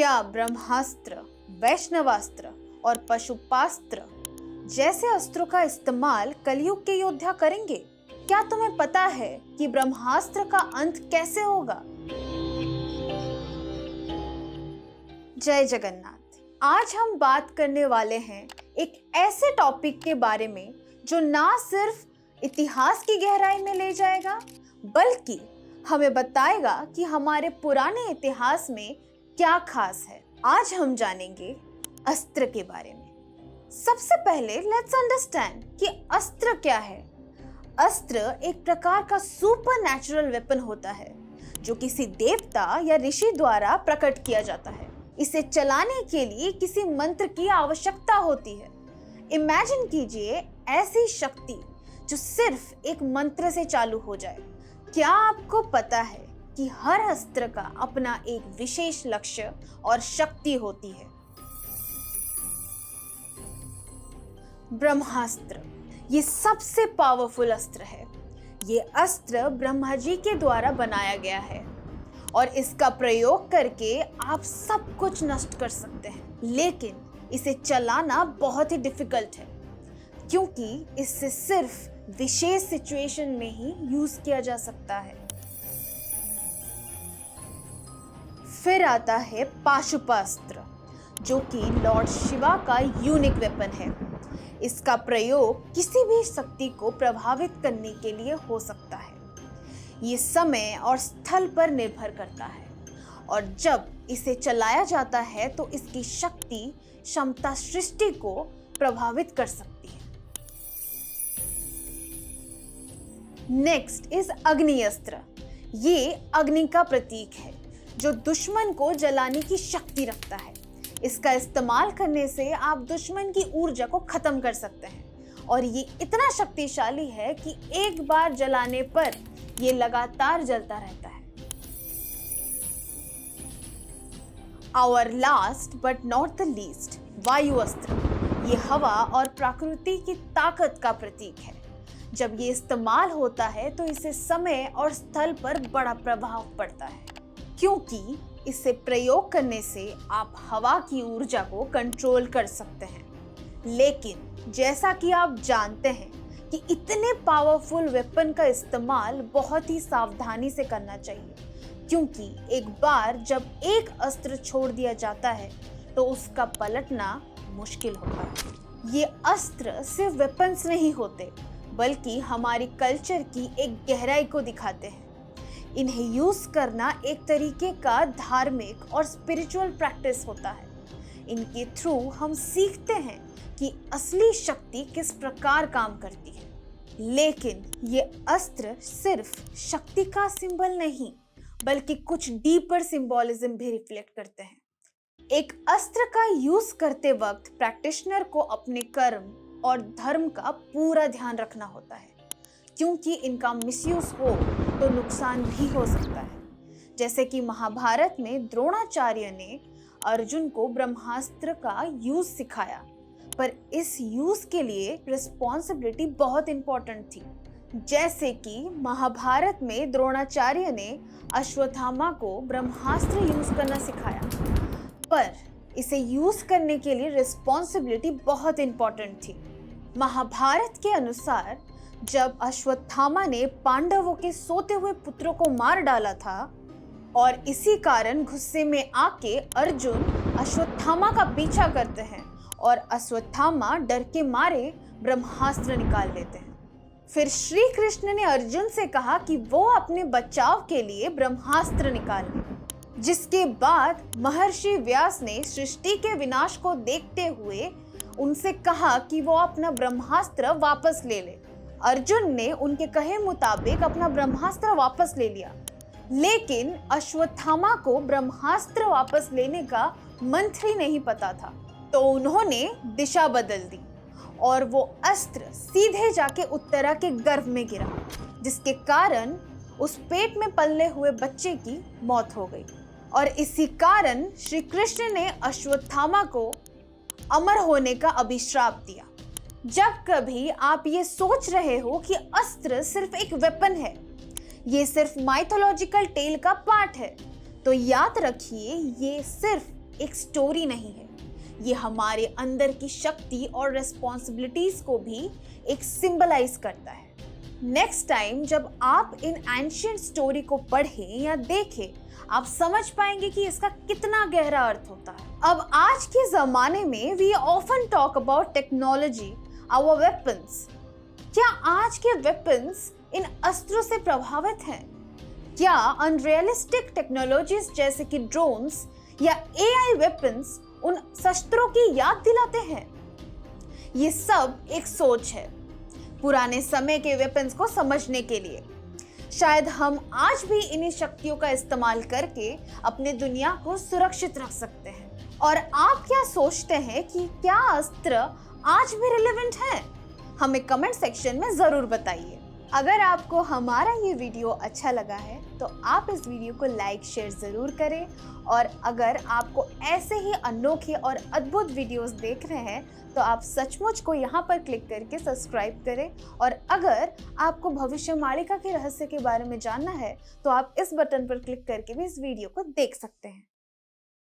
क्या ब्रह्मास्त्र, वैष्णवास्त्र और पशुपास्त्र जैसे अस्त्रों का इस्तेमाल कलयुग के योद्धा करेंगे? क्या तुम्हें पता है कि ब्रह्मास्त्र का अंत कैसे होगा? जय जगन्नाथ। आज हम बात करने वाले हैं एक ऐसे टॉपिक के बारे में जो ना सिर्फ इतिहास की गहराई में ले जाएगा बल्कि हमें बताएगा कि हमारे पुराने इतिहास में क्या खास है। आज हम जानेंगे अस्त्र के बारे में। सबसे पहले लेट्स अंडरस्टैंड कि अस्त्र क्या है। अस्त्र एक प्रकार का सुपर नेचुरल वेपन होता है जो किसी देवता या ऋषि द्वारा प्रकट किया जाता है। इसे चलाने के लिए किसी मंत्र की आवश्यकता होती है। इमेजिन कीजिए ऐसी शक्ति जो सिर्फ एक मंत्र से चालू हो जाए। क्या आपको पता है कि हर अस्त्र का अपना एक विशेष लक्ष्य और शक्ति होती है? ब्रह्मास्त्र ये सबसे पावरफुल अस्त्र है। ये अस्त्र ब्रह्मा जी के द्वारा बनाया गया है और इसका प्रयोग करके आप सब कुछ नष्ट कर सकते हैं, लेकिन इसे चलाना बहुत ही डिफिकल्ट है क्योंकि इससे सिर्फ विशेष सिचुएशन में ही यूज किया जा सकता है। फिर आता है पाशुपास्त्र जो कि लॉर्ड शिवा का यूनिक वेपन है। इसका प्रयोग किसी भी शक्ति को प्रभावित करने के लिए हो सकता है। ये समय और स्थल पर निर्भर करता है और जब इसे चलाया जाता है तो इसकी शक्ति क्षमता सृष्टि को प्रभावित कर सकती है। नेक्स्ट इज अग्नि अस्त्र। ये अग्नि का प्रतीक है जो दुश्मन को जलाने की शक्ति रखता है। इसका इस्तेमाल करने से आप दुश्मन की ऊर्जा को खत्म कर सकते हैं और ये इतना शक्तिशाली है कि एक बार जलाने पर ये लगातार जलता रहता है। Our last but not the least, वायु अस्त्र। ये हवा और प्रकृति की ताकत का प्रतीक है। जब ये इस्तेमाल होता है तो इससे समय और स्थल पर बड़ा प्रभाव पड़ता है क्योंकि इसे प्रयोग करने से आप हवा की ऊर्जा को कंट्रोल कर सकते हैं। लेकिन जैसा कि आप जानते हैं कि इतने पावरफुल वेपन का इस्तेमाल बहुत ही सावधानी से करना चाहिए क्योंकि एक बार जब एक अस्त्र छोड़ दिया जाता है तो उसका पलटना मुश्किल होता है। ये अस्त्र सिर्फ वेपन्स नहीं होते बल्कि हमारी कल्चर की एक गहराई को दिखाते हैं। इन्हें यूज करना एक तरीके का धार्मिक और स्पिरिचुअल प्रैक्टिस होता है। इनके थ्रू हम सीखते हैं कि असली शक्ति किस प्रकार काम करती है। लेकिन ये अस्त्र सिर्फ शक्ति का सिंबल नहीं बल्कि कुछ डीपर सिंबोलिज्म भी रिफ्लेक्ट करते हैं। एक अस्त्र का यूज करते वक्त प्रैक्टिशनर को अपने कर्म और धर्म का पूरा ध्यान रखना होता है क्योंकि इनका मिसयूज हो तो नुकसान भी हो सकता है। जैसे कि महाभारत में द्रोणाचार्य ने अर्जुन को ब्रह्मास्त्र का यूज सिखाया, पर इस यूज के लिए रिस्पॉन्सिबिलिटी बहुत इंपॉर्टेंट थी। जैसे कि महाभारत में द्रोणाचार्य ने अश्वत्थामा को ब्रह्मास्त्र यूज करना सिखाया, पर इसे यूज करने के लिए रिस्पॉन्सिबिलिटी बहुत इंपॉर्टेंट थी। महाभारत के अनुसार जब अश्वत्थामा ने पांडवों के सोते हुए पुत्रों को मार डाला था और इसी कारण गुस्से में आके अर्जुन अश्वत्थामा का पीछा करते हैं और अश्वत्थामा डर के मारे ब्रह्मास्त्र निकाल लेते हैं। फिर श्री कृष्ण ने अर्जुन से कहा कि वो अपने बचाव के लिए ब्रह्मास्त्र निकाल ले, जिसके बाद महर्षि व्यास ने सृष्टि के विनाश को देखते हुए उनसे कहा कि वो अपना ब्रह्मास्त्र वापस ले ले। अर्जुन ने उनके कहे मुताबिक अपना ब्रह्मास्त्र वापस ले लिया, लेकिन अश्वत्थामा को ब्रह्मास्त्र वापस लेने का मंत्र ही नहीं पता था, तो उन्होंने दिशा बदल दी और वो अस्त्र सीधे जाके उत्तरा के गर्भ में गिरा, जिसके कारण उस पेट में पले हुए बच्चे की मौत हो गई। और इसी कारण श्री कृष्ण ने अश्वत्थामा को अमर होने का अभिशाप दिया। जब कभी आप ये सोच रहे हो कि अस्त्र सिर्फ एक वेपन है, ये सिर्फ माइथोलॉजिकल टेल का पार्ट है, तो याद रखिए ये सिर्फ एक स्टोरी नहीं है, ये हमारे अंदर की शक्ति और रिस्पॉन्सिबिलिटीज को भी एक सिंबलाइज करता है। नेक्स्ट टाइम जब आप इन एंशिएंट स्टोरी को पढ़ें या देखें, आप समझ पाएंगे कि इसका कितना गहरा अर्थ होता है। अब आज के जमाने में we often talk about technology, our weapons. क्या आज के वेपन्स इन अस्त्रों से प्रभावित हैं? क्या अनरियलिस्टिक टेक्नोलॉजीज जैसे कि ड्रोन्स या एआई वेपन्स उन शस्त्रों की याद दिलाते हैं? ये सब एक सोच है पुराने समय के वेपन्स को समझने के लिए। शायद हम आज भी इन्हीं शक्तियों का इस्तेमाल करके अपने दुनिया को सुरक्षित रख सकते हैं। और आप क्या सोचते हैं कि क्या अस्त्र आज भी रिलेवेंट है? हमें कमेंट सेक्शन में जरूर बताइए। अगर आपको हमारा ये वीडियो अच्छा लगा है तो आप इस वीडियो को लाइक शेयर ज़रूर करें, और अगर आपको ऐसे ही अनोखे और अद्भुत वीडियोस देख रहे हैं तो आप सचमुच को यहाँ पर क्लिक करके सब्सक्राइब करें। और अगर आपको भविष्यवाणी के रहस्य के बारे में जानना है तो आप इस बटन पर क्लिक करके भी इस वीडियो को देख सकते हैं।